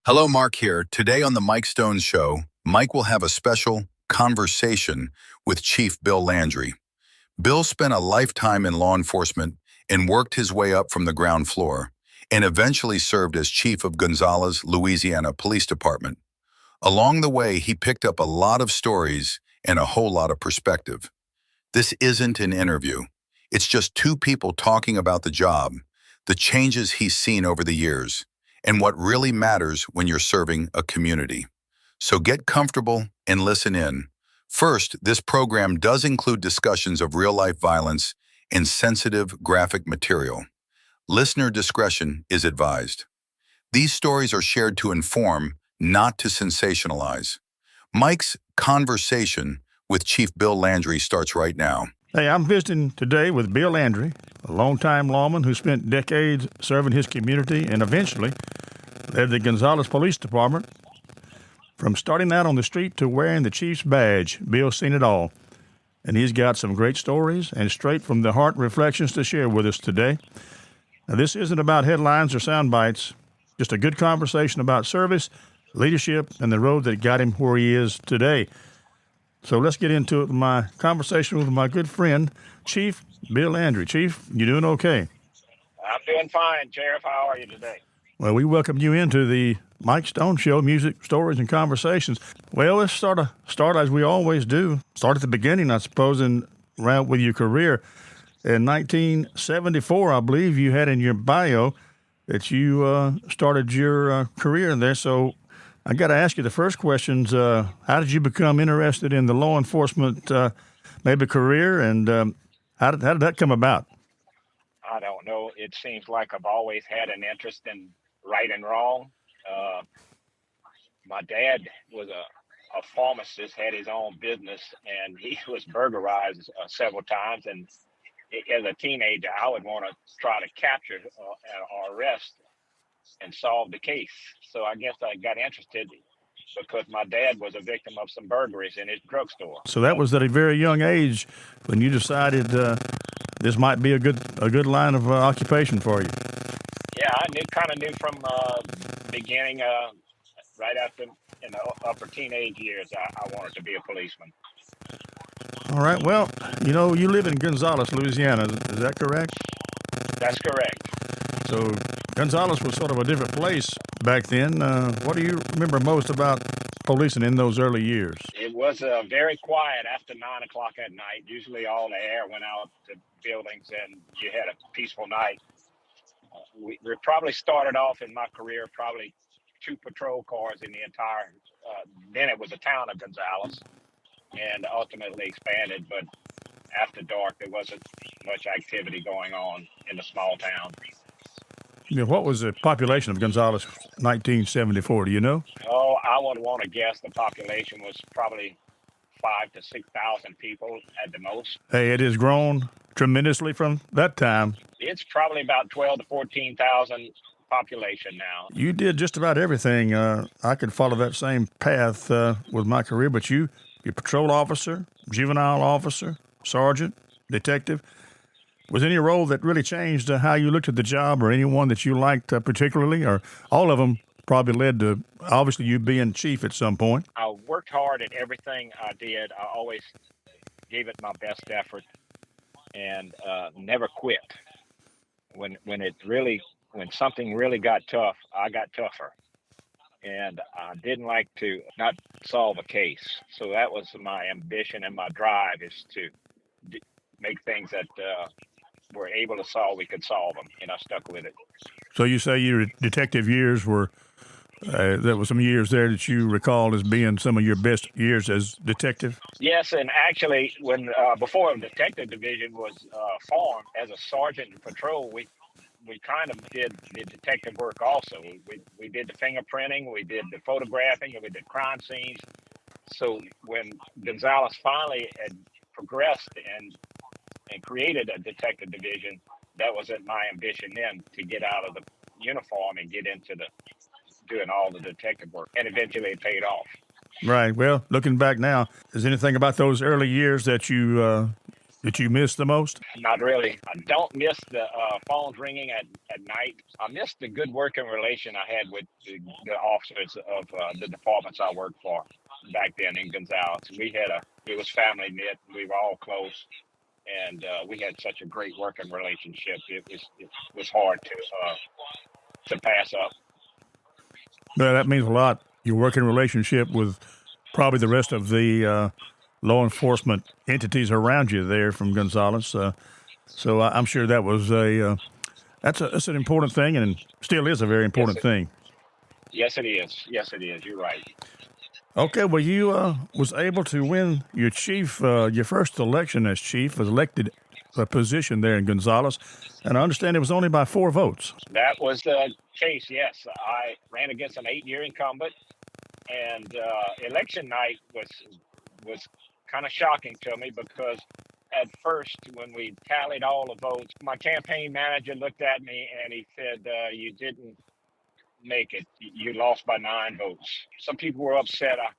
Hello, Mark here. Today on the Mike Stone Show, Mike will have a special conversation with Chief Bill Landry. Bill spent a lifetime in law enforcement and worked his way up from the ground floor and eventually served as chief of Gonzales, Louisiana Police Department. Along the way, he picked up a lot of stories and a whole lot of perspective. This isn't an interview. It's just two people talking about the job, the changes he's seen over the years, and what really matters when you're serving a community. So get comfortable and listen in. First, this program does include discussions of real-life violence and sensitive graphic material. Listener discretion is advised. These stories are shared to inform, not to sensationalize. Mike's conversation with Chief Bill Landry starts right now. Hey, I'm visiting today with Bill Landry, a longtime lawman who spent decades serving his community and eventually led the Gonzales Police Department. From starting out on the street to wearing the chief's badge, Bill's seen it all. And he's got some great stories and straight from the heart reflections to share with us today. Now, this isn't about headlines or sound bites, just a good conversation about service, leadership, and the road that got him where he is today. So let's get into it with my conversation with my good friend, Chief Bill Landry. Chief, you doing okay? I'm doing fine, Sheriff. How are you today? Well, we welcome you into the Mike Stone Show, music, stories, and conversations. Well, let's start as we always do. Start at the beginning, I suppose, and round with your career. In 1974, I believe you had in your bio that you started your career there. So I got to ask you the first questions. How did you become interested in the law enforcement maybe career, and how did that come about? I don't know. It seems like I've always had an interest in right and wrong. My dad was a pharmacist, had his own business, and he was burglarized several times. And as a teenager, I would want to try to capture or arrest and solve the case. So I guess I got interested because my dad was a victim of some burglaries in his drugstore. So that was at a very young age when you decided this might be a good line of occupation for you. Yeah, I kind of knew from beginning, right after in the upper teenage years, I wanted to be a policeman. All right. Well, you live in Gonzales, Louisiana. Is that correct? That's correct. So Gonzales was sort of a different place back then. What do you remember most about policing in those early years? It was very quiet after 9 o'clock at night. Usually all the air went out to buildings and you had a peaceful night. We probably started off in my career, probably 2 patrol cars in the entire, then it was the town of Gonzales, and ultimately expanded. But after dark, there wasn't much activity going on in the small town. What was the population of Gonzales 1974? Do you know? Oh, I would want to guess the population was probably 5,000 to 6,000 people at the most. Hey, it has grown tremendously from that time. It's probably about 12 to 14,000 population now. You did just about everything. I could follow that same path with my career, but you're patrol officer, juvenile officer, sergeant, detective. Was any role that really changed how you looked at the job, or anyone that you liked particularly, or all of them probably led to, obviously, you being chief at some point? I worked hard at everything I did. I always gave it my best effort and never quit. When something really got tough, I got tougher. And I didn't like to not solve a case. So that was my ambition and my drive, is to make things that we're able to solve, we could solve them, and I stuck with it. So you say your detective years were, there were some years there that you recall as being some of your best years as detective? Yes, and actually, when before the detective division was formed, as a sergeant in patrol, we kind of did the detective work also. We did the fingerprinting, we did the photographing, and we did crime scenes. So when Gonzales finally had progressed and created a detective division, that was my ambition then, to get out of the uniform and get into doing all the detective work. And eventually it paid off. Right. Well, looking back now, is anything about those early years that you that you miss the most? Not really. I don't miss the phones ringing at night. I miss the good working relation I had with the officers of the departments I worked for back then in Gonzales. It was family knit. We were all close, and we had such a great working relationship. It was hard to pass up. Well, that means a lot. Your working relationship with probably the rest of the law enforcement entities around you there from Gonzales. So I'm sure that was that's an important thing, and still is a very important thing. Yes, it is. Yes, it is. You're right. Okay, well, you was able to win your your first election as chief, was elected a position there in Gonzales, and I understand it was only by 4 votes. That was the case. Yes, I ran against an 8-year incumbent, and election night was kind of shocking to me because at first, when we tallied all the votes, my campaign manager looked at me and he said, "You didn't make it. You lost by 9 votes." Some people were upset. I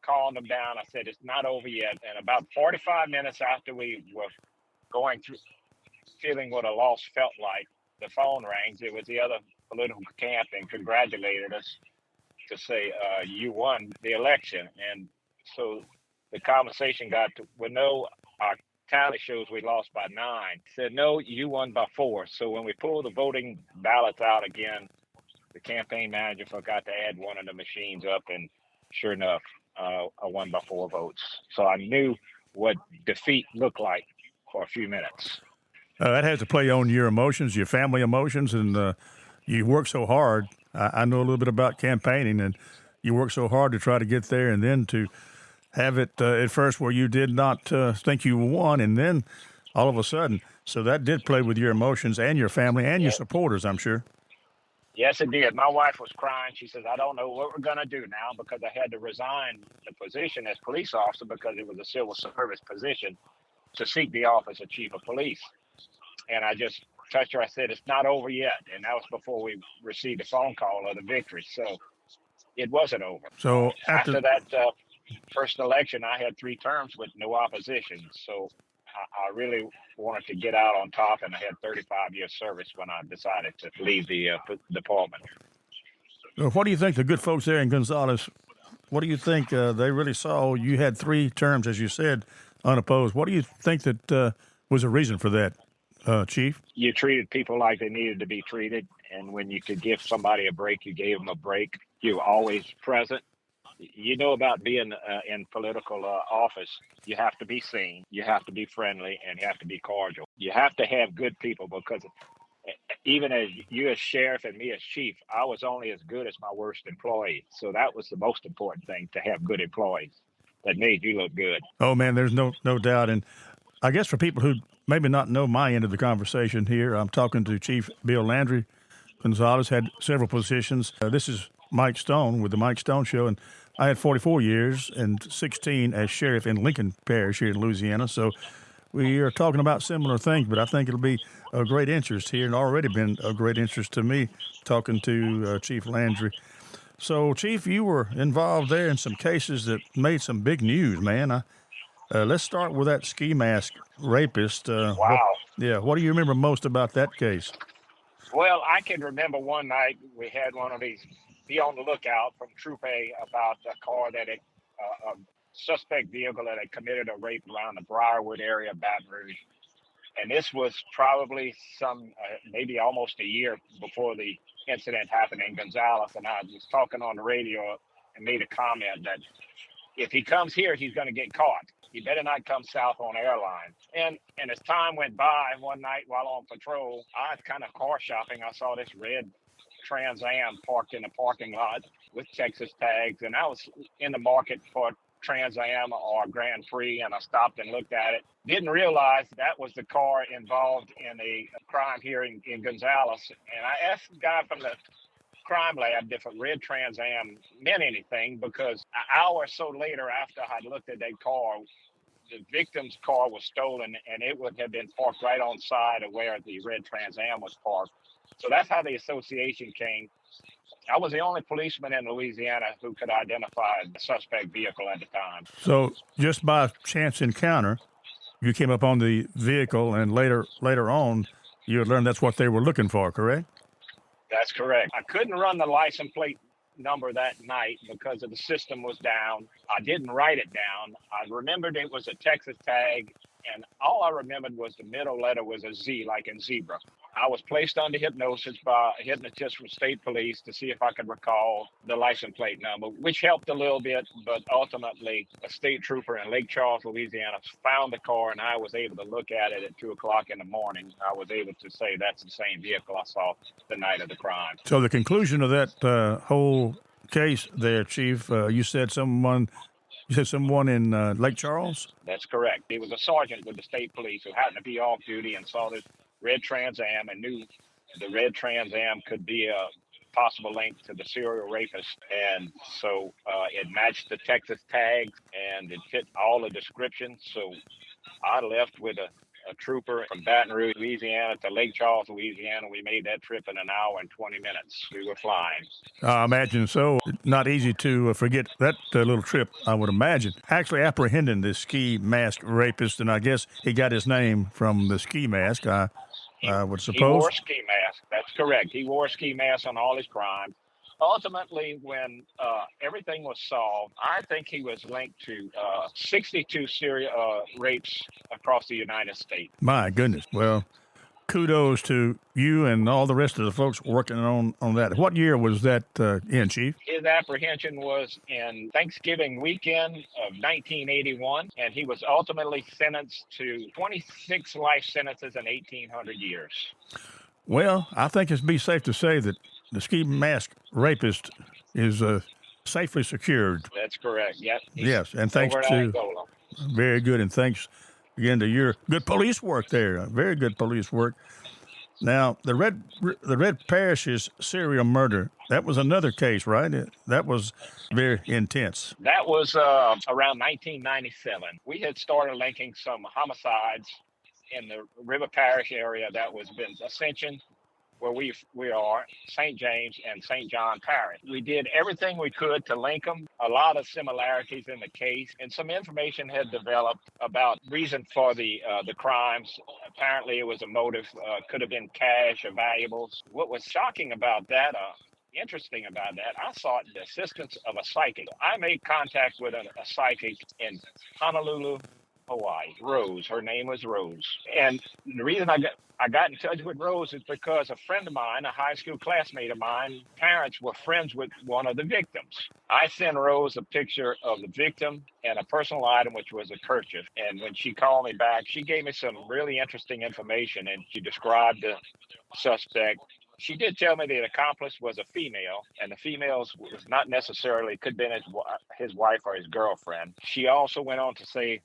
calmed them down. I said, "It's not over yet." And about 45 minutes after we were going through feeling what a loss felt like, the phone rings. It was the other political camp and congratulated us to say, "You won the election." And so the conversation got to, well, no, our tally shows we lost by 9. Said, "No, you won by 4." So when we pulled the voting ballots out again, the campaign manager forgot to add one of the machines up, and sure enough, I won by 4 votes. So I knew what defeat looked like for a few minutes. That has to play on your emotions, your family emotions, and you work so hard. I know a little bit about campaigning, and you work so hard to try to get there, and then to have it at first where you did not think you won, and then all of a sudden. So that did play with your emotions and your family and your supporters, I'm sure. Yes, it did. My wife was crying. She says, "I don't know what we're going to do now," because I had to resign the position as police officer because it was a civil service position to seek the office of chief of police. And I just touched her. I said, "It's not over yet." And that was before we received a phone call of the victory. So it wasn't over. So After that first election, I had 3 terms with no opposition. So I really wanted to get out on top, and I had 35 years service when I decided to leave the department. what do you think the good folks there in Gonzales, what do you think they really saw? You had 3 terms, as you said, unopposed. What do you think that was the reason for that, Chief? You treated people like they needed to be treated, and when you could give somebody a break, you gave them a break. You were always present. You know about being in political office, you have to be seen, you have to be friendly, and you have to be cordial. You have to have good people, because even as you as sheriff and me as chief, I was only as good as my worst employee. So that was the most important thing, to have good employees that made you look good. Oh, man, there's no doubt. And I guess for people who maybe not know my end of the conversation here, I'm talking to Chief Bill Landry. Gonzales had several positions. This is Mike Stone with the Mike Stone Show, and I had 44 years and 16 as sheriff in Lincoln Parish here in Louisiana. So we are talking about similar things, but I think it'll be of great interest here, and already been of great interest to me talking to Chief Landry. So, Chief, you were involved there in some cases that made some big news, man. Let's start with that ski mask rapist. Wow. What do you remember most about that case? Well, I can remember one night we had one of these be on the lookout from Troop A about a car that had a suspect vehicle that had committed a rape around the Briarwood area of Baton Rouge. And this was probably maybe almost a year before the incident happened in Gonzales. And I was talking on the radio and made a comment that if he comes here, he's going to get caught. He better not come south on Airline. And as time went by, one night while on patrol, I was kind of car shopping. I saw this red Trans Am parked in the parking lot with Texas tags. And I was in the market for Trans Am or Grand Prix, and I stopped and looked at it. Didn't realize that was the car involved in a crime here in Gonzales. And I asked the guy from the crime lab if a red Trans Am meant anything, because an hour or so later, after I looked at that car, the victim's car was stolen, and it would have been parked right on side of where the red Trans Am was parked. So that's how the association came. I was the only policeman in Louisiana who could identify the suspect vehicle at the time. So just by chance encounter, you came up on the vehicle, and later on, you had learned that's what they were looking for, correct? That's correct. I couldn't run the license plate number that night because of the system was down. I didn't write it down. I remembered it was a Texas tag, and all I remembered was the middle letter was a Z, like in zebra. I was placed under hypnosis by a hypnotist from state police to see if I could recall the license plate number, which helped a little bit, but ultimately a state trooper in Lake Charles, Louisiana, found the car, and I was able to look at it at 2 o'clock in the morning. I was able to say that's the same vehicle I saw the night of the crime. So the conclusion of that whole case there, Chief, you said someone in Lake Charles? That's correct. He was a sergeant with the state police who happened to be off duty and saw this red Trans Am and knew the red Trans Am could be a possible link to the serial rapist. And so it matched the Texas tags and it fit all the descriptions. So I left with a trooper from Baton Rouge, Louisiana to Lake Charles, Louisiana. We made that trip in an hour and 20 minutes. We were flying. I imagine so. Not easy to forget that little trip, I would imagine. Actually apprehending this ski mask rapist, and I guess he got his name from the ski mask, I would suppose. He wore a ski mask. That's correct. He wore a ski mask on all his crimes. Ultimately, when everything was solved, I think he was linked to 62 serial rapes across the United States. My goodness. Well, kudos to you and all the rest of the folks working on that. What year was that in, Chief? His apprehension was in Thanksgiving weekend of 1981, and he was ultimately sentenced to 26 life sentences and 1,800 years. Well, I think it'd be safe to say that the ski mask rapist is safely secured. That's correct. Yep. Yes, and thanks to Angola. Very good, and thanks again to your good police work there. Very good police work. Now, the Red Parish's serial murder, that was another case, right? That was very intense. That was around 1997. We had started linking some homicides in the River Parish area that was been Ascension, where we are, St. James and St. John Parish. We did everything we could to link them, a lot of similarities in the case, and some information had developed about reason for the crimes. Apparently it was a motive, could have been cash or valuables. What was shocking about that, interesting about that, I sought the assistance of a psychic. I made contact with a psychic in Honolulu, Hawaii, Rose. Her name was Rose. And the reason I got in touch with Rose is because a friend of mine, a high school classmate of mine, parents were friends with one of the victims. I sent Rose a picture of the victim and a personal item, which was a kerchief. And when she called me back, she gave me some really interesting information, and she described the suspect. She did tell me the accomplice was a female, and the female was not necessarily, could have been his wife or his girlfriend. She also went on to say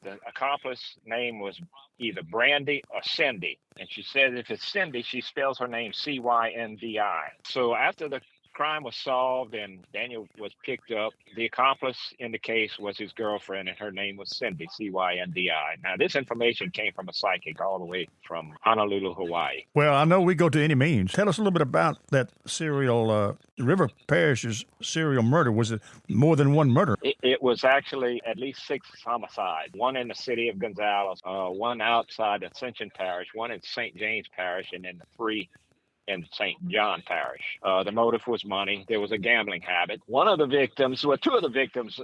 the accomplice name was either Brandy or Cindy. And she said if it's Cindy, she spells her name Cyndi. So after the crime was solved and Daniel was picked up, the accomplice in the case was his girlfriend, and her name was Cindy, Cyndi. Now, this information came from a psychic all the way from Honolulu, Hawaii. Well, I know we go to any means. Tell us a little bit about that serial, River Parish's serial murder. Was it more than one murder? It was actually at least 6 homicides, one in the city of Gonzales, one outside Ascension Parish, one in St. James Parish, and then 3 in St. John Parish. The motive was money. There was a gambling habit. Two of the victims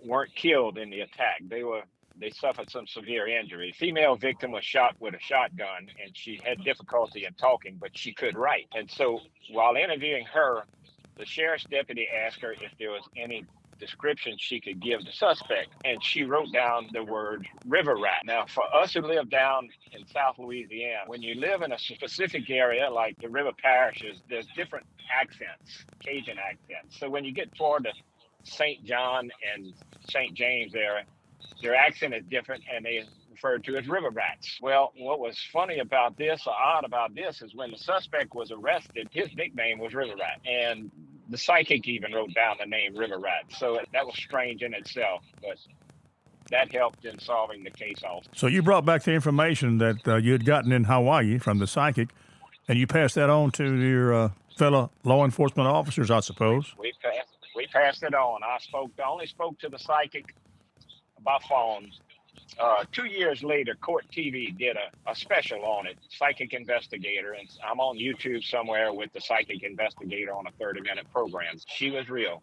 weren't killed in the attack. They suffered some severe injury. Female victim was shot with a shotgun, and she had difficulty in talking, but she could write. And so while interviewing her, the sheriff's deputy asked her if there was any description she could give the suspect, and she wrote down the word river rat. Now, for us who live down in South Louisiana, when you live in a specific area like the River Parishes, there's different accents, Cajun accents. So when you get toward the St. John and St. James area, their accent is different, and they referred to as river rats. Well, what was funny about this, or odd about this, is when the suspect was arrested, his nickname was River Rat, and the psychic even wrote down the name River Rat. So that was strange in itself, but that helped in solving the case also. So you brought back the information that you had gotten in Hawaii from the psychic, and you passed that on to your fellow law enforcement officers, I suppose. We passed it on. I only spoke to the psychic by phone, 2 years later, Court TV did a special on it, Psychic Investigator, and I'm on YouTube somewhere with the Psychic Investigator on a 30-minute program. She was real.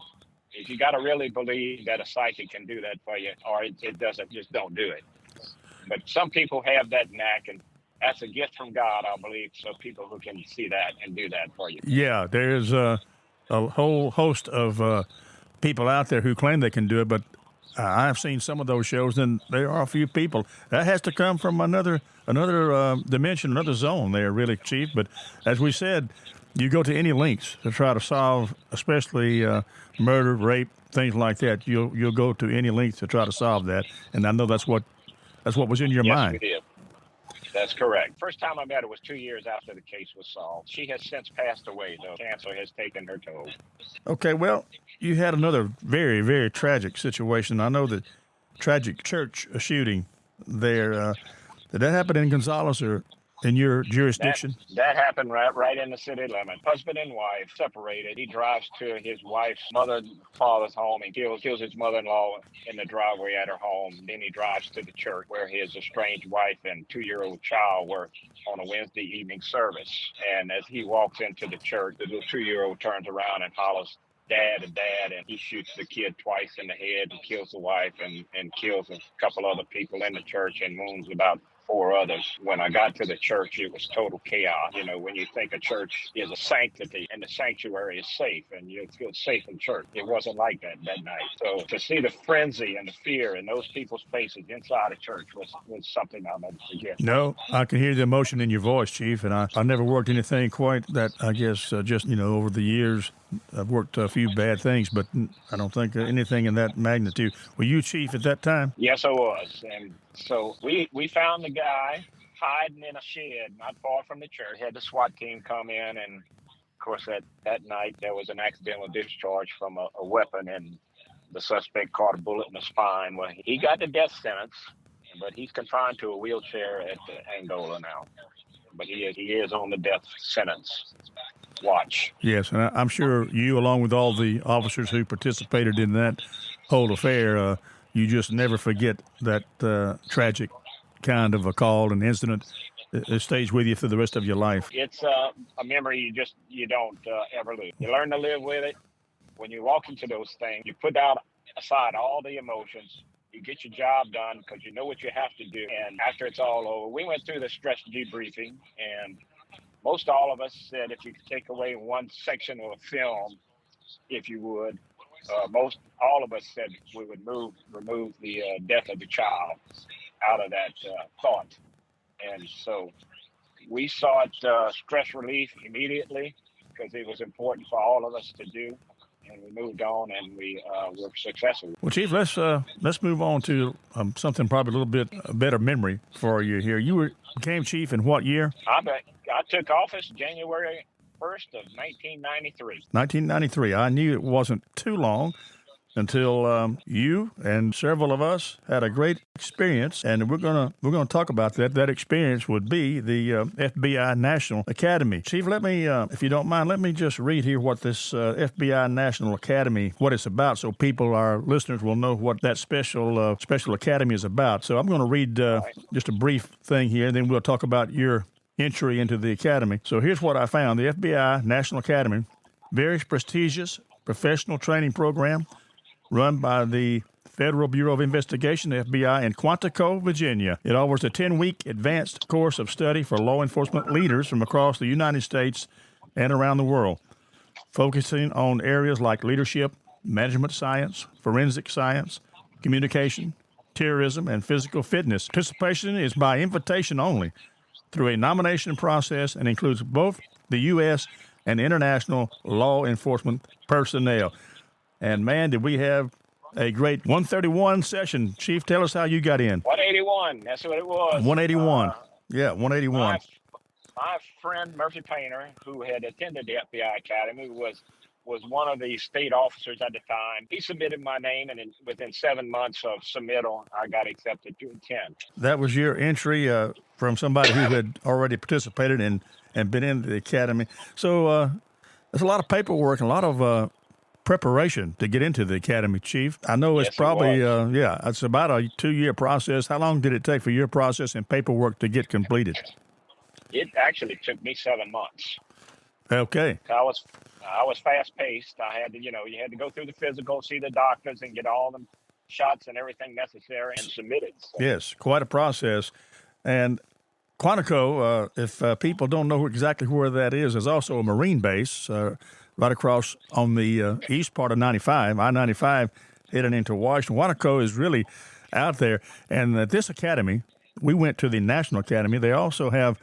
If you got to really believe that a psychic can do that for you, or it doesn't, just don't do it. But some people have that knack, and that's a gift from God, I believe, so people who can see that and do that for you. Yeah, there's a whole host of people out there who claim they can do it, but I've seen some of those shows, and there are a few people. That has to come from another dimension, another zone there, really, Chief. But as we said, you go to any lengths to try to solve, especially murder, rape, things like that. You'll go to any length to try to solve that, and I know that's what was in your mind. Yes, we did. That's correct. First time I met her was 2 years after the case was solved. She has since passed away, though. Cancer has taken her toll. Okay, well, you had another very, very tragic situation. I know the tragic church shooting there. Did that happen in Gonzales or in your jurisdiction? That happened right in the city limit. Husband and wife separated. He drives to his wife's mother and father's home and kills his mother-in-law in the driveway at her home. Then he drives to the church where his estranged wife and 2-year-old child were on a Wednesday evening service. And as he walks into the church, the little 2-year-old turns around and hollers, "Dad," and he shoots the kid twice in the head and kills the wife and kills a couple other people in the church and wounds about 4 others. When I got to the church, it was total chaos. You know, when you think a church is a sanctity and the sanctuary is safe and you feel safe in church, it wasn't like that night. So to see the frenzy and the fear in those people's faces inside a church was something I'll never forget. No, I can hear the emotion in your voice, Chief, and I never worked anything quite that, I guess, just, over the years. I've worked a few bad things, but I don't think anything in that magnitude. Were you chief at that time? Yes, I was. And so we found the guy hiding in a shed not far from the church. Had the SWAT team come in, and of course that night there was an accidental discharge from a weapon, and the suspect caught a bullet in the spine. Well, he got the death sentence, but he's confined to a wheelchair at Angola now. But he is on the death sentence watch. Yes, and I'm sure you, along with all the officers who participated in that whole affair, you just never forget that tragic kind of a call and incident. It stays with you for the rest of your life. It's a memory you don't ever lose. You learn to live with it. When you walk into those things, you put aside all the emotions. You get your job done because you know what you have to do. And after it's all over, we went through the stress debriefing, and most all of us said if you could take away one section of a film, if you would, all of us said we would remove the death of the child out of that thought. And so we sought stress relief immediately because it was important for all of us to do. And we moved on, and we were successful. Well, Chief, let's move on to something probably a little bit better memory for you here. You became chief in what year? I took office January 1st of 1993. 1993. I knew it wasn't too long until you and several of us had a great experience, and we're gonna talk about that. That experience would be the FBI National Academy. Chief, let me, if you don't mind, let me just read here what this FBI National Academy, what it's about, so people, our listeners, will know what that special academy is about. So I'm going to read just a brief thing here, and then we'll talk about your entry into the academy. So here's what I found: the FBI National Academy, very prestigious professional training program, run by the Federal Bureau of Investigation, the FBI, in Quantico, Virginia. It offers a 10-week advanced course of study for law enforcement leaders from across the United States and around the world, focusing on areas like leadership, management science, forensic science, communication, terrorism, and physical fitness. Participation is by invitation only through a nomination process and includes both the U.S. and international law enforcement personnel. And, man, did we have a great 131 session. Chief, tell us how you got in. 181, that's what it was. 181. 181. My friend Murphy Painter, who had attended the FBI Academy, was one of the state officers at the time. He submitted my name, and within 7 months of submittal, I got accepted to attend. That was your entry from somebody who had already participated and been in the academy. So there's a lot of paperwork and a lot of preparation to get into the academy, Chief. I know it's Yes, it probably, was. it's about a 2-year process. How long did it take for your process and paperwork to get completed? It actually took me 7 months. Okay. I was fast paced. I had to, you had to go through the physical, see the doctors, and get all the shots and everything necessary and submit it. So, Yes, quite a process. And Quantico, if people don't know exactly where that is, there's also a Marine base right across on the east part of 95, I-95, heading into Washington. Quantico is really out there. And at this academy, we went to the National Academy. They also have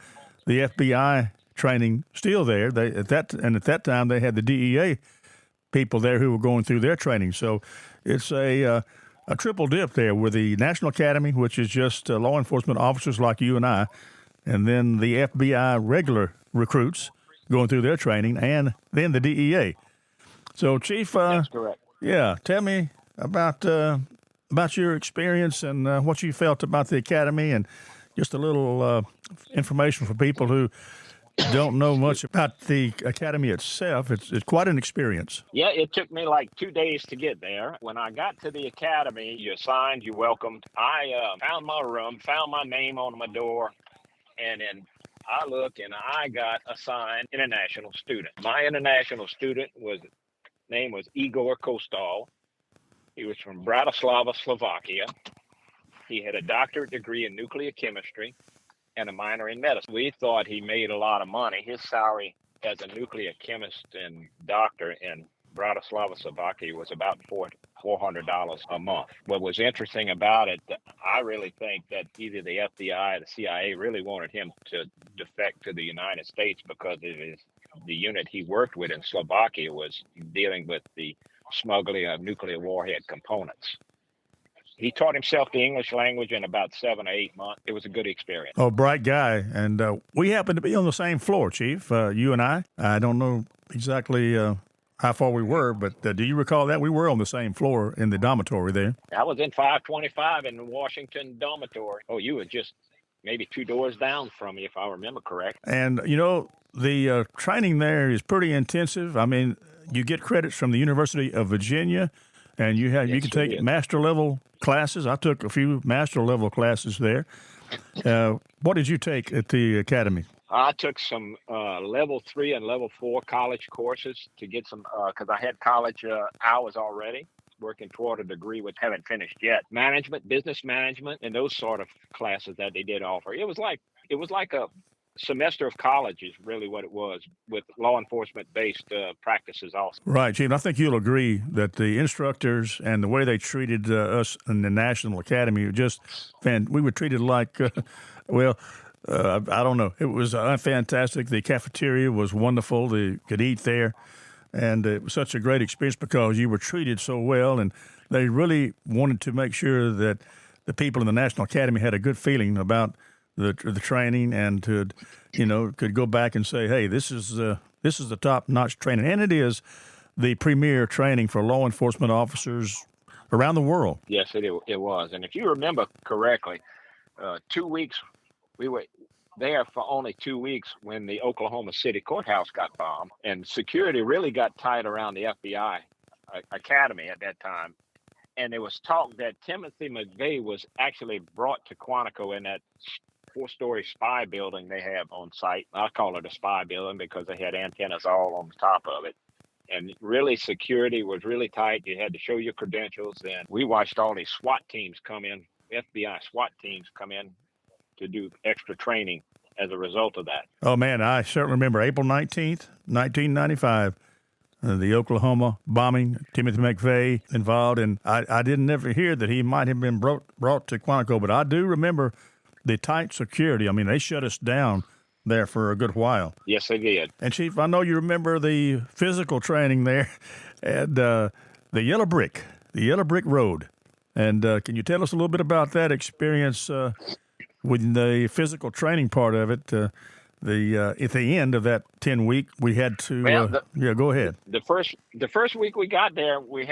the FBI training still there. At that time, they had the DEA people there who were going through their training. So it's a triple dip there with the National Academy, which is just law enforcement officers like you and I, and then the FBI regular recruits going through their training, and then the DEA. So, Chief, that's correct. yeah, tell me about your experience and what you felt about the academy, and just a little information for people who don't know much about the academy itself. It's quite an experience. Yeah, it took me like 2 days to get there. When I got to the academy, you're signed, you're welcomed. I found my room, found my name on my door, and then I looked and I got assigned international student. My international student name was Igor Kostal. He was from Bratislava, Slovakia. He had a doctorate degree in nuclear chemistry and a minor in medicine. We thought he made a lot of money. His salary as a nuclear chemist and doctor in Bratislava, Slovakia was about $400 a month. What was interesting about it, I really think that either the FBI or the CIA really wanted him to defect to the United States because the unit he worked with in Slovakia was dealing with the smuggling of nuclear warhead components. He taught himself the English language in about 7 or 8 months. It was a good experience. Oh, bright guy. And we happened to be on the same floor, Chief, you and I. I don't know exactly how far we were, but do you recall that? We were on the same floor in the dormitory there. I was in 525 in the Washington dormitory. Oh, you were just maybe 2 doors down from me, if I remember correct. And, the training there is pretty intensive. I mean, you get credits from the University of Virginia, and you can take master level classes. I took a few master level classes there. What did you take at the academy? I took some level 3 and level 4 college courses to get some, because I had college hours already, working toward a degree which haven't finished yet. Management, business management, and those sort of classes that they did offer. It was like a semester of college is really what it was, with law enforcement based practices also. Right, Chief. I think you'll agree that the instructors and the way they treated us in the National Academy were just we were treated like, I don't know. It was fantastic. The cafeteria was wonderful. You could eat there. And it was such a great experience because you were treated so well. And they really wanted to make sure that the people in the National Academy had a good feeling about the training, and could go back and say, hey, this is the top-notch training. And it is the premier training for law enforcement officers around the world. Yes, it was. And if you remember correctly, 2 weeks, we were there for only 2 weeks when the Oklahoma City courthouse got bombed, and security really got tight around the FBI academy at that time. And there was talk that Timothy McVeigh was actually brought to Quantico in that 4-story spy building they have on site. I call it a spy building because they had antennas all on the top of it. And really, security was really tight. You had to show your credentials. And we watched all these SWAT teams come in, FBI SWAT teams come in to do extra training as a result of that. Oh, man, I certainly remember April 19th, 1995. The Oklahoma bombing, Timothy McVeigh involved, and I didn't ever hear that he might have been brought to Quantico, but I do remember the tight security. I mean, they shut us down there for a good while. Yes, they did. And, Chief, I know you remember the physical training there at the Yellow Brick Road. And can you tell us a little bit about that experience with the physical training part of it? At the end of that 10-week, we had to. Go ahead. The first week we got there, we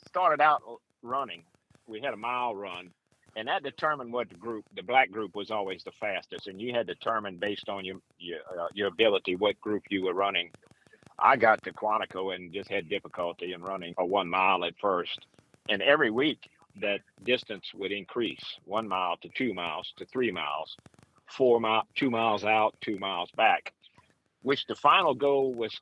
started out running. We had a mile run, and that determined what the black group was always the fastest, and you had to determine based on your ability what group you were running I got to Quantico and just had difficulty in running a 1 mile at first. And every week that distance would increase 1 mile to 2 miles to 3 miles, 2 miles out, 2 miles back, which the final goal was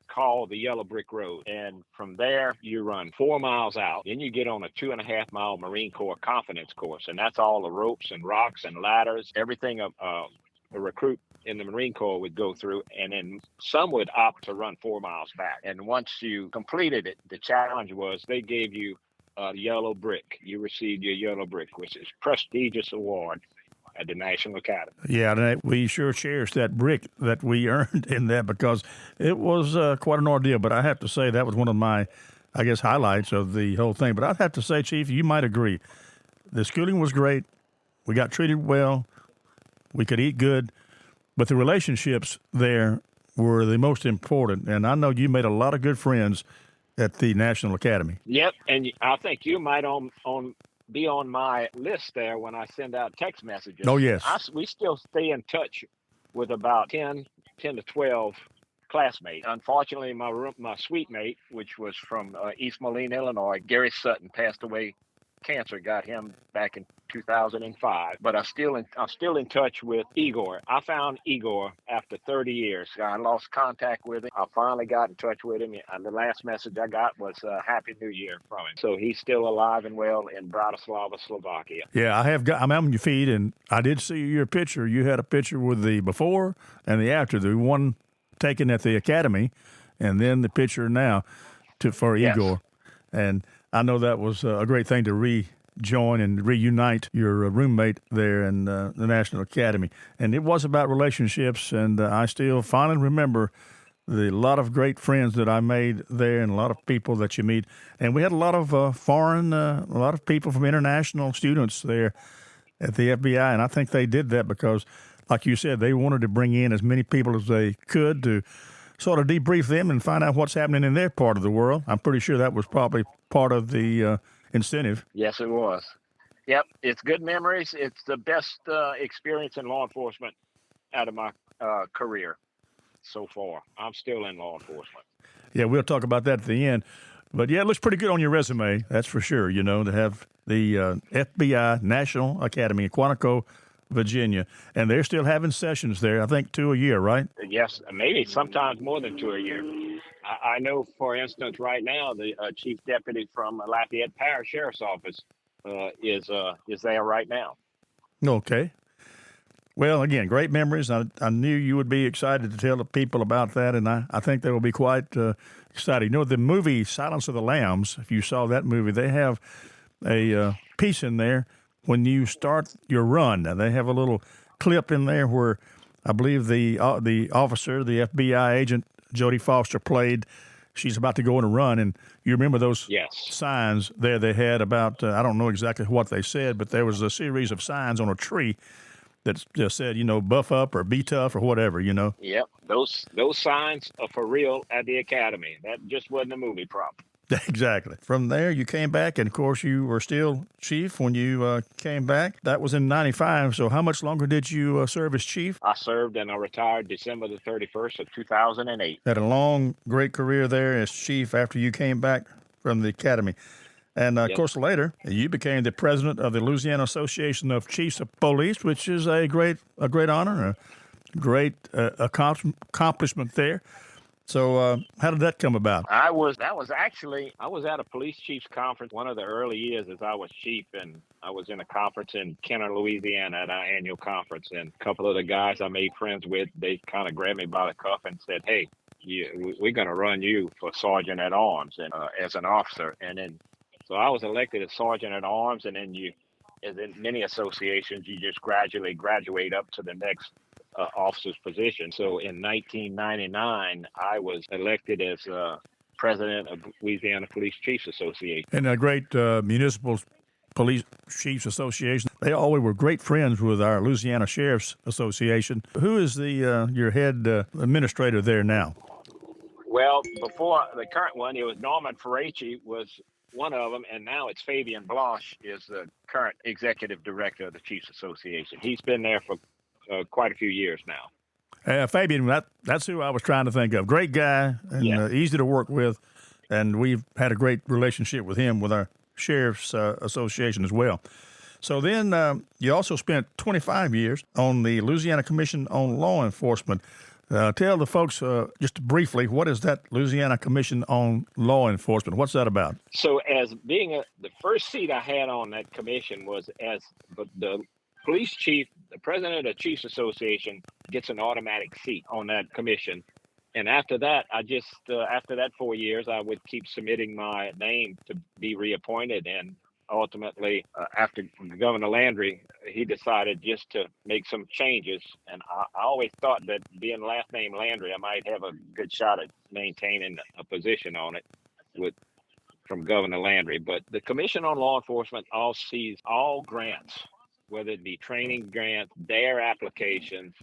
called the Yellow Brick Road. And from there, you run 4 miles out. Then you get on a 2.5 mile Marine Corps confidence course. And that's all the ropes and rocks and ladders, everything a recruit in the Marine Corps would go through. And then some would opt to run 4 miles back. And once you completed it, the challenge was they gave you a yellow brick. You received your yellow brick, which is a prestigious award at the National Academy. Yeah, we sure cherish that brick that we earned in that, because it was quite an ordeal. But I have to say that was one of my, I guess, highlights of the whole thing. But I'd have to say, Chief, you might agree, the schooling was great. We got treated well. We could eat good. But the relationships there were the most important. And I know you made a lot of good friends at the National Academy. Yep, and I think you might be on my list there when I send out text messages. Oh, yes. We still stay in touch with about 10 to 12 classmates. Unfortunately, my suite mate, which was from East Moline, Illinois, Gary Sutton, passed away. Cancer got him back in 2005. But I'm still in touch with Igor. I found Igor after 30 years. I lost contact with him. I finally got in touch with him, and the last message I got was Happy New Year from him. So he's still alive and well in Bratislava, Slovakia. Yeah, I'm on your feed, and I did see your picture. You had a picture with the before and the after, the one taken at the academy, and then the picture now for Igor. And I know that was a great thing to rejoin and reunite your roommate there in the National Academy. And it was about relationships, and I still finally remember the lot of great friends that I made there and a lot of people that you meet. And we had a lot of a lot of people from international students there at the FBI, and I think they did that because, like you said, they wanted to bring in as many people as they could to sort of debrief them and find out what's happening in their part of the world. I'm pretty sure that was probably part of the incentive. Yes, it was. Yep, it's good memories. It's the best experience in law enforcement out of my career so far. I'm still in law enforcement. Yeah, we'll talk about that at the end. But, yeah, it looks pretty good on your resume, that's for sure, to have the FBI National Academy in Quantico, Virginia. And they're still having sessions there, I think 2 a year, right? Yes, maybe sometimes more than 2 a year. I know, for instance, right now, the chief deputy from Lafayette Parish Sheriff's Office is there right now. Okay. Well, again, great memories. I knew you would be excited to tell the people about that, and I think they will be quite excited. The movie Silence of the Lambs, if you saw that movie, they have a piece in there when you start your run. Now, they have a little clip in there where I believe the officer, the FBI agent, Jodie Foster played. She's about to go on a run, and you remember those signs there they had about, I don't know exactly what they said, but there was a series of signs on a tree that just said, buff up or be tough or whatever, Yep, those signs are for real at the academy. That just wasn't a movie prop. Exactly. From there, you came back, and, of course, you were still chief when you came back. That was in 95, so how much longer did you serve as chief? I served and I retired December the 31st of 2008. Had a long, great career there as chief after you came back from the academy. And, of course, later, you became the president of the Louisiana Association of Chiefs of Police, which is a great honor, a great accomplishment there. So how did that come about? I was at a police chiefs conference one of the early years as I was chief, and I was in a conference in Kenner, Louisiana at our annual conference. And a couple of the guys I made friends with, they kind of grabbed me by the cuff and said, "Hey, we're going to run you for sergeant at arms and as an officer." And then so I was elected as sergeant at arms, and then as in many associations, you just gradually graduate up to the next officer's position. So in 1999, I was elected as president of Louisiana Police Chiefs Association. And a great municipal police chiefs association. They always were great friends with our Louisiana Sheriff's Association. Who is your head administrator there now? Well, before the current one, it was Norman Ferracci was one of them, and now it's Fabian Blanche is the current executive director of the Chiefs Association. He's been there for quite a few years now. Fabian, that's who I was trying to think of. Great guy and Yeah. easy to work with, and we've had a great relationship with him with our Sheriff's Association as well. So then you also spent 25 years on the Louisiana Commission on Law Enforcement. Tell the folks just briefly, what is that Louisiana Commission on Law Enforcement? What's that about? So, as being the first seat I had on that commission was as the police chief, the president of the Chiefs Association gets an automatic seat on that commission. And after that, after that 4 years, I would keep submitting my name to be reappointed. And ultimately, after Governor Landry, he decided just to make some changes. And I always thought that being last name Landry, I might have a good shot at maintaining a position on it from Governor Landry. But the Commission on Law Enforcement sees all grants, whether it be training grants, DARE applications,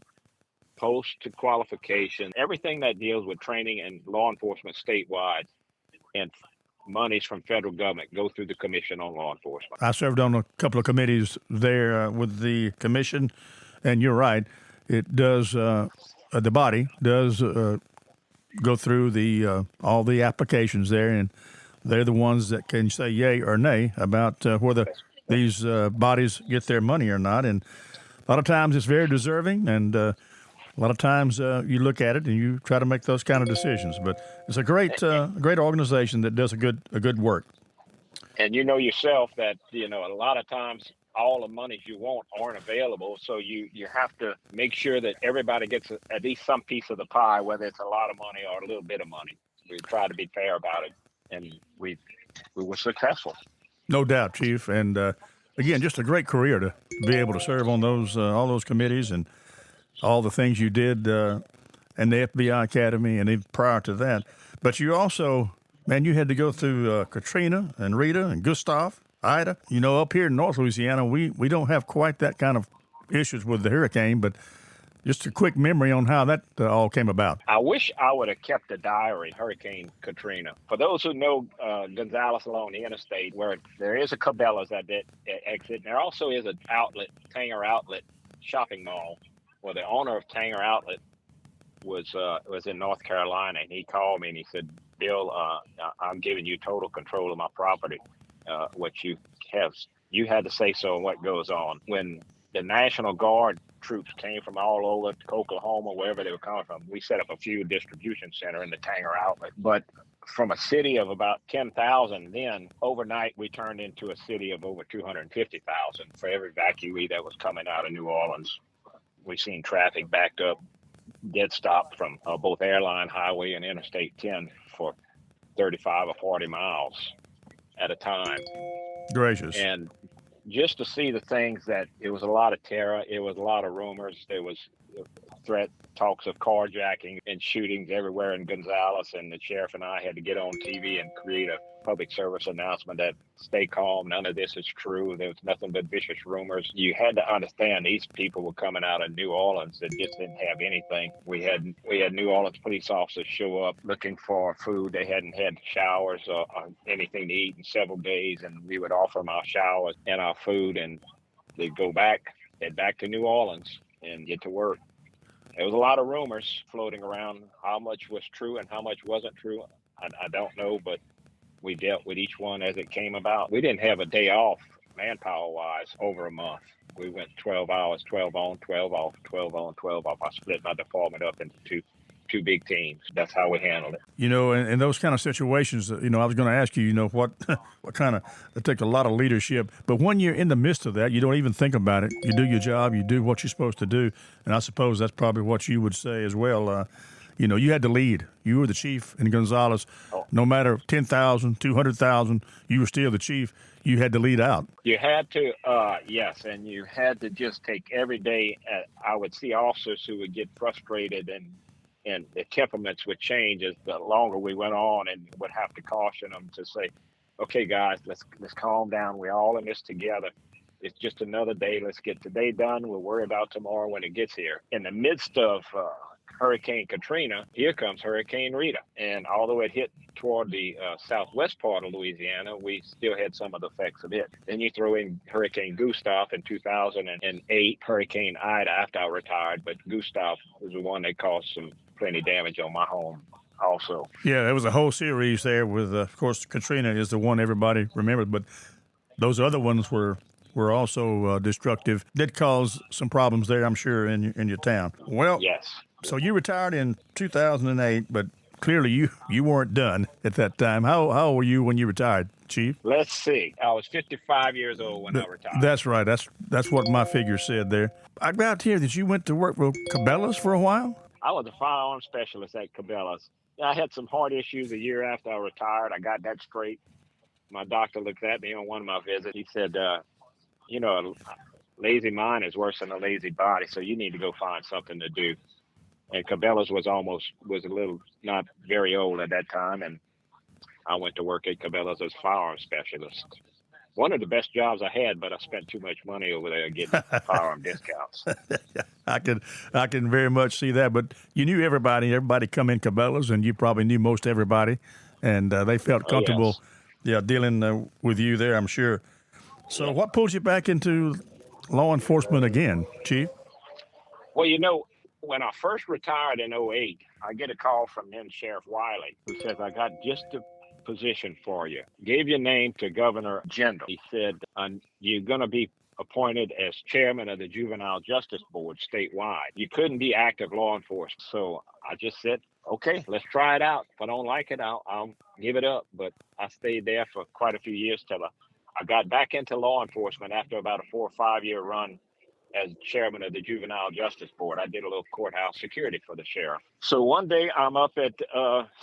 post to qualification, everything that deals with training and law enforcement statewide, and monies from federal government go through the Commission on Law Enforcement. I served on a couple of committees there with the commission, and you're right. It does, the body does go through all the applications there, and they're the ones that can say yay or nay about whether these bodies get their money or not. And a lot of times it's very deserving, and a lot of times you look at it and you try to make those kind of decisions. But it's a great organization that does a good work. And you know yourself that, a lot of times all the monies you want aren't available. So you have to make sure that everybody gets at least some piece of the pie, whether it's a lot of money or a little bit of money. We try to be fair about it, and we were successful. No doubt, Chief. And again, just a great career to be able to serve on all those committees and all the things you did in the FBI Academy and even prior to that. But you also, man, you had to go through Katrina and Rita and Gustav, Ida. Up here in North Louisiana, we don't have quite that kind of issues with the hurricane, but just a quick memory on how that all came about. I wish I would have kept a diary, Hurricane Katrina. For those who know Gonzales along the interstate, where there is a Cabela's at that exit, and there also is an outlet, Tanger Outlet shopping mall, where the owner of Tanger Outlet was in North Carolina, and he called me and he said, "Bill, I'm giving you total control of my property. What you had to say so and what goes on." When the National Guard troops came from all over Oklahoma, wherever they were coming from, we set up a fuel distribution center in the Tanger Outlet. But from a city of about 10,000 then, overnight we turned into a city of over 250,000 for every evacuee that was coming out of New Orleans. We've seen traffic backed up, dead stop from both Airline Highway and Interstate 10 for 35 or 40 miles at a time. Gracious. And just to see the things that it was a lot of terror, it was a lot of rumors, there was threat, talks of carjacking and shootings everywhere in Gonzales, and the sheriff and I had to get on TV and create a public service announcement that stay calm, none of this is true, there was nothing but vicious rumors. You had to understand these people were coming out of New Orleans that just didn't have anything. We had New Orleans police officers show up looking for food. They hadn't had showers or anything to eat in several days, and we would offer them our showers and our food, and they'd head back to New Orleans and get to work. There was a lot of rumors floating around. How much was true and how much wasn't true, I don't know, but we dealt with each one as it came about. We didn't have a day off manpower-wise over a month. We went 12 hours, 12 on, 12 off, 12 on, 12 off. I split my department up into two big teams. That's how we handled it. In those kind of situations, I was going to ask you, what kind of, it takes a lot of leadership. But when you're in the midst of that, you don't even think about it. You do your job, you do what you're supposed to do. And I suppose that's probably what you would say as well. You had to lead. You were the chief in Gonzales. No matter 10,000, 200,000, you were still the chief. You had to lead out. You had to, yes, and you had to just take every day. I would see officers who would get frustrated, and the temperaments would change as the longer we went on, and would have to caution them to say, "Okay, guys, let's calm down. We're all in this together. It's just another day. Let's get today done. We'll worry about tomorrow when it gets here." In the midst of Hurricane Katrina, here comes Hurricane Rita. And although it hit toward the southwest part of Louisiana, we still had some of the effects of it. Then you throw in Hurricane Gustav in 2008, Hurricane Ida after I retired, but Gustav was the one that caused some plenty damage on my home also. Yeah, there was a whole series there with, of course, Katrina is the one everybody remembers, but those other ones were also destructive. Did cause some problems there, I'm sure, in your town. Well, yes. So you retired in 2008, but clearly you weren't done at that time. How old were you when you retired, Chief? Let's see. I was 55 years old when I retired. That's right. That's what my figure said there. I got here that you went to work with Cabela's for a while. I was a firearm specialist at Cabela's. I had some heart issues a year after I retired. I got that straight. My doctor looked at me on one of my visits. He said, a lazy mind is worse than a lazy body, so you need to go find something to do. And Cabela's was a little not very old at that time, and I went to work at Cabela's as firearm specialist. One of the best jobs I had, but I spent too much money over there getting firearm discounts. I can very much see that. But you knew everybody. Everybody come in Cabela's, and you probably knew most everybody, and they felt comfortable, dealing with you there, I'm sure. So what pulled you back into law enforcement again, Chief? Well, when I first retired in 2008, I get a call from then Sheriff Wiley, who says, I got just the position for you. Gave your name to Governor Jindal. He said, you're going to be appointed as chairman of the Juvenile Justice Board statewide. You couldn't be active law enforcement. So I just said, okay, let's try it out. If I don't like it, I'll give it up. But I stayed there for quite a few years till I got back into law enforcement after about a 4 or 5 year run as chairman of the Juvenile Justice Board. I did a little courthouse security for the sheriff. So one day I'm up at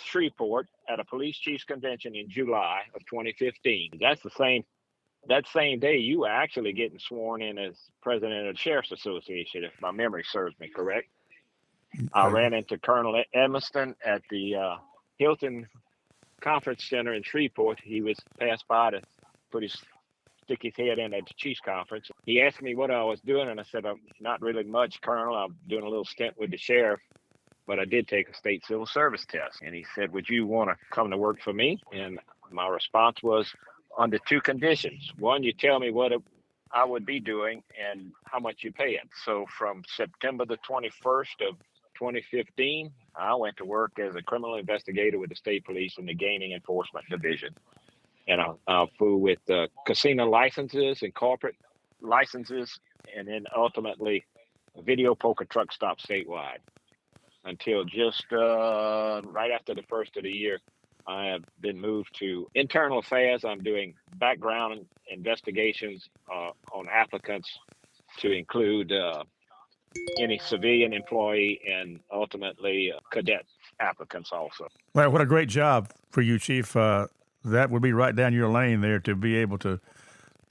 Shreveport at a police chiefs convention in July of 2015. That same day you were actually getting sworn in as president of the Sheriff's Association, if my memory serves me correct. I ran into Colonel Edmiston at the Hilton Conference Center in Shreveport. He was passed by to stick his head in at the Chiefs Conference. He asked me what I was doing, and I said, not really much, Colonel. I'm doing a little stint with the sheriff, but I did take a state civil service test. And he said, would you want to come to work for me? And my response was, under 2 conditions. One, you tell me what I would be doing and how much you pay it. So from September the 21st of 2015, I went to work as a criminal investigator with the state police in the gaming enforcement division. And I flew with casino licenses and corporate licenses, and then ultimately video poker truck stop statewide until just right after the first of the year. I have been moved to internal affairs. I'm doing background investigations on applicants to include any civilian employee and ultimately cadet applicants also. Well, what a great job for you, Chief. That would be right down your lane there to be able to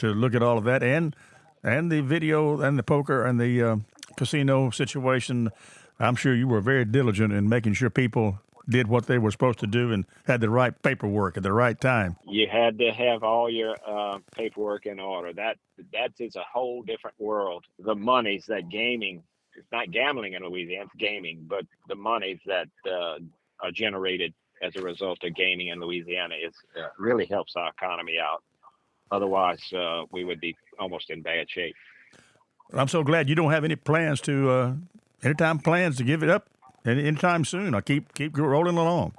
look at all of that and the video and the poker and the casino situation. I'm sure you were very diligent in making sure people did what they were supposed to do and had the right paperwork at the right time. You had to have all your paperwork in order. That is a whole different world. The monies that gaming, it's not gambling in Louisiana, it's gaming, but the monies that are generated as a result of gaming in Louisiana really helps our economy out. Otherwise, we would be almost in bad shape. I'm so glad you don't have any plans to give it up anytime soon. I keep rolling along.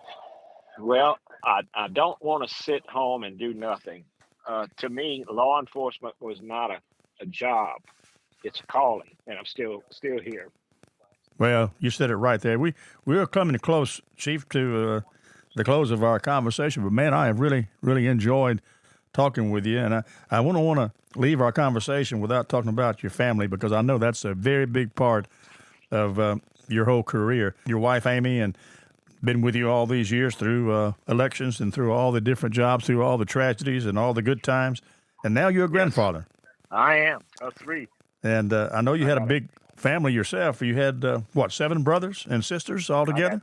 Well, I don't want to sit home and do nothing. To me, law enforcement was not a job. It's a calling, and I'm still here. Well, you said it right there. We are coming close, Chief, to the close of our conversation. But, man, I have really, really enjoyed talking with you. And I wouldn't want to leave our conversation without talking about your family, because I know that's a very big part of your whole career. Your wife, Amy, and been with you all these years through elections and through all the different jobs, through all the tragedies and all the good times. And now you're a grandfather. I am, of 3. And I know you had a big family yourself. You had, 7 brothers and sisters all together?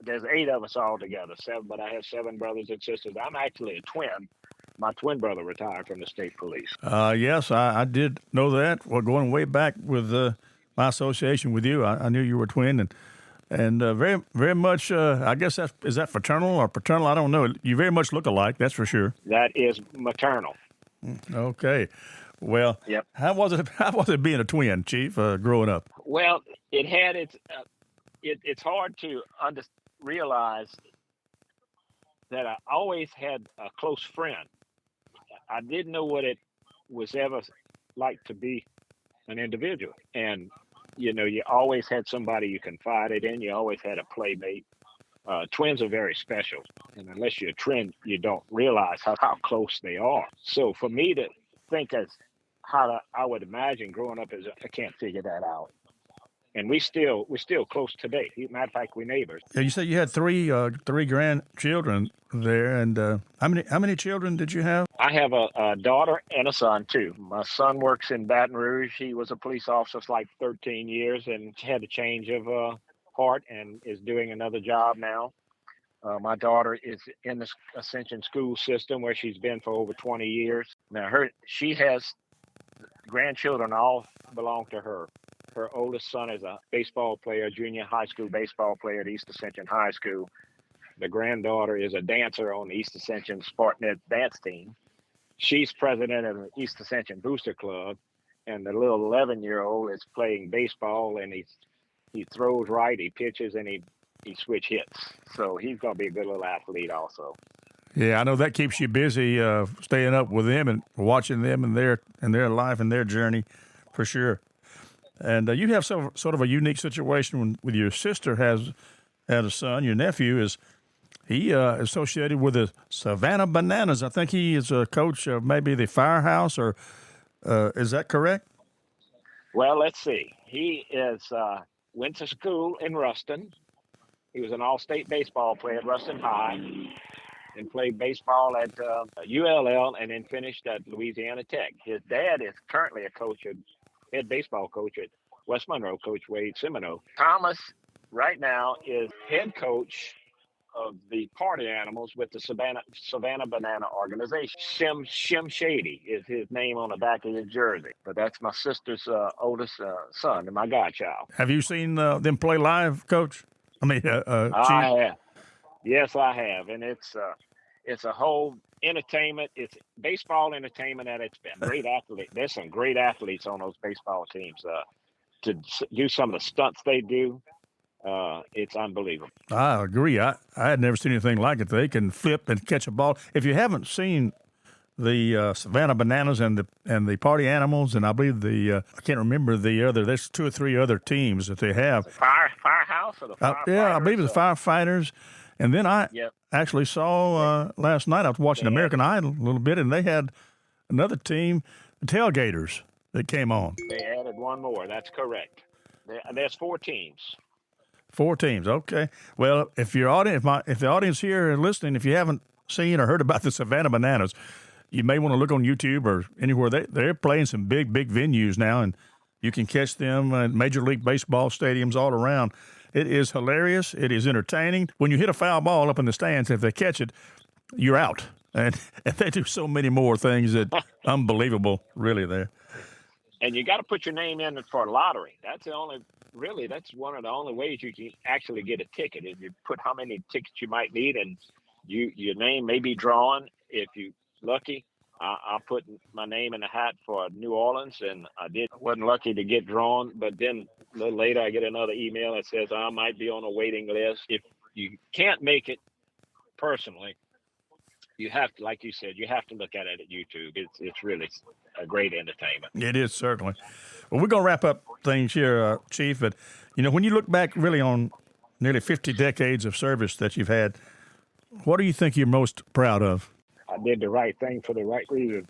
There's 8 of us all together, 7, but I have 7 brothers and sisters. I'm actually a twin. My twin brother retired from the state police. Yes, I did know that. Well, going way back with my association with you, I knew you were a twin, and And very, very much, I guess is that fraternal or paternal? I don't know. You very much look alike, that's for sure. That is maternal. Okay. Well, Yep. how was it? How was it being a twin, Chief, growing up? Well, it had its. It's hard to realize that I always had a close friend. I didn't know what it was ever like to be an individual, and you always had somebody you confided in. You always had a playmate. Twins are very special, and unless you're a twin, you don't realize how close they are. So for me to think as I would imagine growing up as I can't figure that out. And we're still close today. Matter of fact, we're neighbors. Yeah, you said you had three grandchildren there, and how many children did you have? I have a daughter and a son too. My son works in Baton Rouge. He was a police officer for like 13 years and had a change of heart and is doing another job now. My daughter is in the Ascension school system where she's been for over 20 years. Now she has grandchildren, all belong to her. Her oldest son is a baseball player, junior high school baseball player at East Ascension High School. The granddaughter is a dancer on the East Ascension Spartanet dance team. She's president of the East Ascension Booster Club. And the little 11-year-old is playing baseball, and he throws right, he pitches, and he switch hits. So he's going to be a good little athlete also. Yeah, I know that keeps you busy staying up with them and watching them and their life and their journey for sure. And you have sort of a unique situation with your sister has a son. Your nephew is associated with the Savannah Bananas. I think he is a coach of maybe the Firehouse, or is that correct? Well, let's see. He went to school in Ruston. He was an all-state baseball player at Ruston High and played baseball at ULL and then finished at Louisiana Tech. His dad is currently head baseball coach at West Monroe, Coach Wade Semino. Thomas, right now, is head coach of the party animals with the Savannah Banana organization. Shim Shady is his name on the back of his jersey. But that's my sister's oldest son and my godchild. Have you seen them play live, Coach? I mean, Chief? I have. Yes, I have. And it's a whole entertainment. It's baseball entertainment at its best. Great athlete. There's some great athletes on those baseball teams. To do some of the stunts they do, it's unbelievable. I agree. I had never seen anything like it. They can flip and catch a ball. If you haven't seen the Savannah Bananas and the Party Animals, and I believe I can't remember the other. There's 2 or 3 other teams that they have. Firehouse or the Firefighters? Yeah, I believe it's the Firefighters. And then I actually saw last night, I was watching American Idol a little bit, and they had another team, the Tailgaters, that came on. They added one more. That's correct. There's 4 teams. 4 teams, okay. Well, if the audience here are listening, if you haven't seen or heard about the Savannah Bananas, you may want to look on YouTube or anywhere. They're playing some big venues now, and you can catch them at Major League Baseball stadiums all around. It is hilarious. It is entertaining. When you hit a foul ball up in the stands, if they catch it, you're out. And they do so many more things that unbelievable, really, there. And you got to put your name in for a lottery. That's one of the only ways you can actually get a ticket. Is you put how many tickets you might need, and your name may be drawn. If you're lucky, I put my name in the hat for New Orleans, and wasn't lucky to get drawn. But then a little later, I get another email that says I might be on a waiting list. If you can't make it personally, you have to, like you said, you have to look at it at YouTube. It's really a great entertainment. It is, certainly. Well, we're going to wrap up things here, Chief. But, when you look back really on nearly 50 decades of service that you've had, what do you think you're most proud of? I did the right thing for the right reason.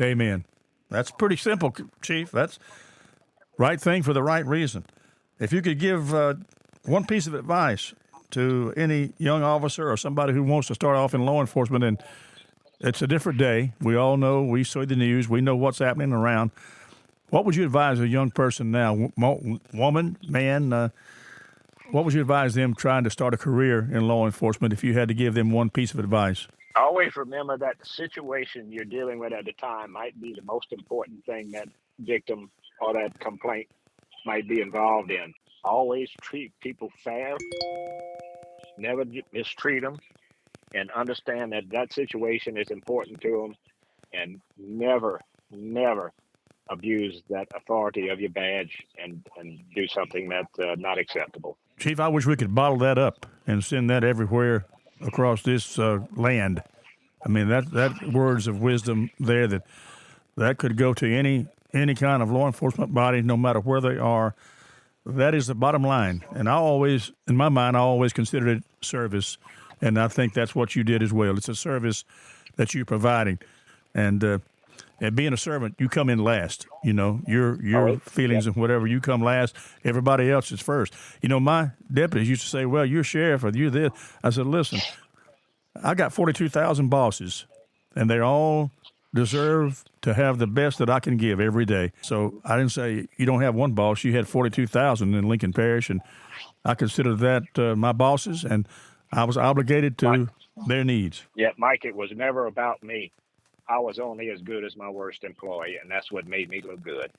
Amen. That's pretty simple, Chief. That's right thing for the right reason. If you could give one piece of advice to any young officer or somebody who wants to start off in law enforcement, and it's a different day. We all know, we see the news, we know what's happening around. What would you advise a young person now, woman, man, what would you advise them trying to start a career in law enforcement if you had to give them one piece of advice? Always remember that the situation you're dealing with at the time might be the most important thing that victim or that complaint might be involved in. Always treat people fair, never mistreat them, and understand that that situation is important to them, and never abuse that authority of your badge and do something that's not acceptable. Chief, I wish we could bottle that up and send that everywhere across this land. I mean, that words of wisdom there that could go to any kind of law enforcement body, no matter where they are. That is the bottom line. And in my mind, I always considered it service. And I think that's what you did as well. It's a service that you're providing. And being a servant, you come in last. You know, your feelings and whatever, you come last. Everybody else is first. You know, my deputies used to say, well, you're sheriff or you're this. I said, listen, I got 42,000 bosses, and they all deserve to have the best that I can give every day. So I didn't say you don't have one boss. You had 42,000 in Lincoln Parish, and I consider that my bosses, and I was obligated to their needs. Yeah, Mike, it was never about me. I was only as good as my worst employee, and that's what made me look good.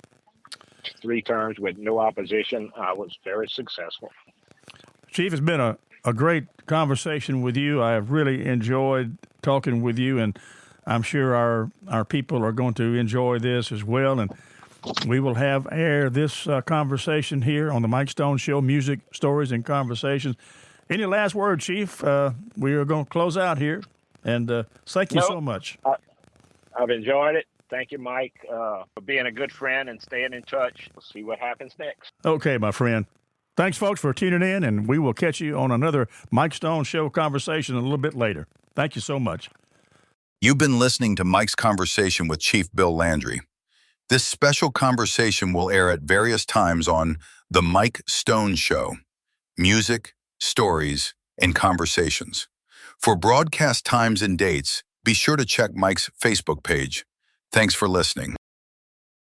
3 terms with no opposition. I was very successful. Chief, it's been a great conversation with you. I have really enjoyed talking with you, and I'm sure our people are going to enjoy this as well. And we will have this conversation here on the Mike Stone Show, Music, Stories, and Conversations. Any last word, Chief? We are going to close out here, and thank you so much. I've enjoyed it. Thank you, Mike, for being a good friend and staying in touch. We'll see what happens next. Okay, my friend. Thanks, folks, for tuning in, and we will catch you on another Mike Stone Show conversation a little bit later. Thank you so much. You've been listening to Mike's conversation with Chief Bill Landry. This special conversation will air at various times on The Mike Stone Show, Music, Stories, and Conversations. For broadcast times and dates, be sure to check Mike's Facebook page. Thanks for listening.